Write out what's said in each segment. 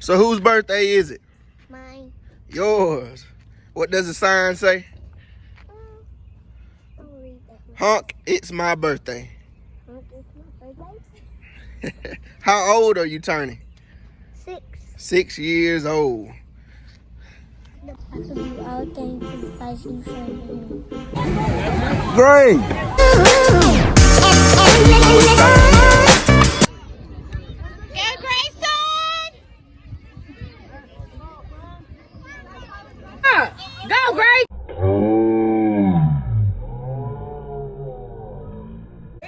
So whose birthday is it? Mine. Yours. What does the sign say? I'll read that one. Honk, it's my birthday. Honk, it's my birthday. How old are you turning? 6. 6 years old. I can do all things through Christ who strengthens me. Gray. Go, Grayson! Go, Gray!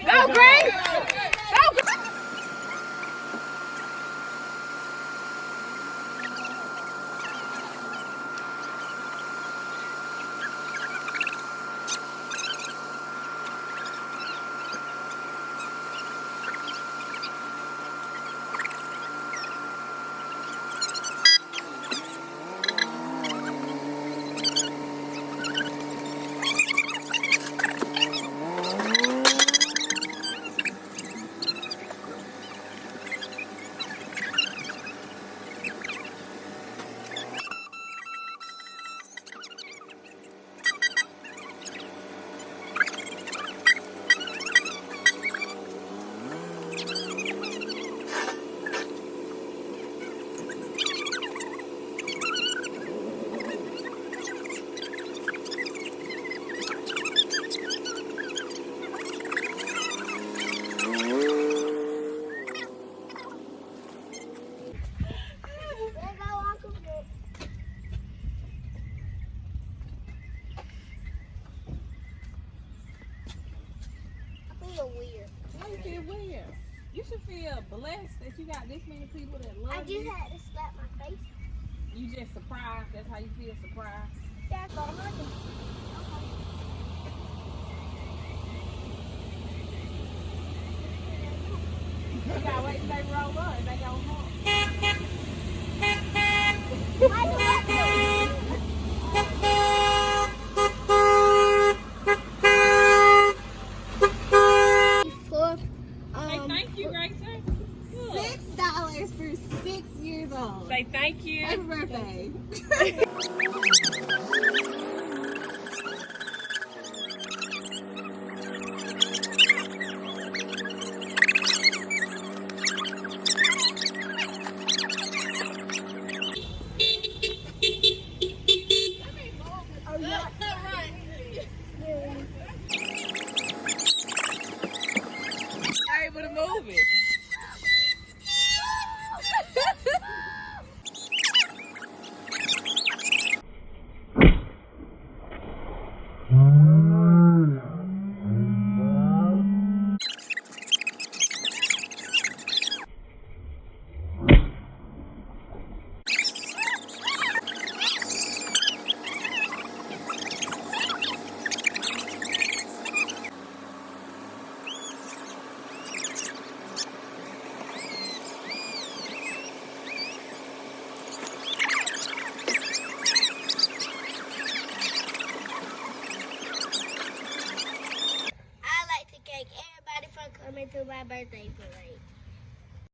Go, Gray! Go, Weird. Why you feel weird? You should feel blessed that you got this many people that love I just you. had to slap my face. You just surprised. That's how you feel, surprised. That's all I can. You gotta wait till they roll up and they go home. Why do I do? Say thank you, Grayson. Good. $6 for 6 years old. Say thank you. Happy birthday. Able to move it. Coming to my birthday parade.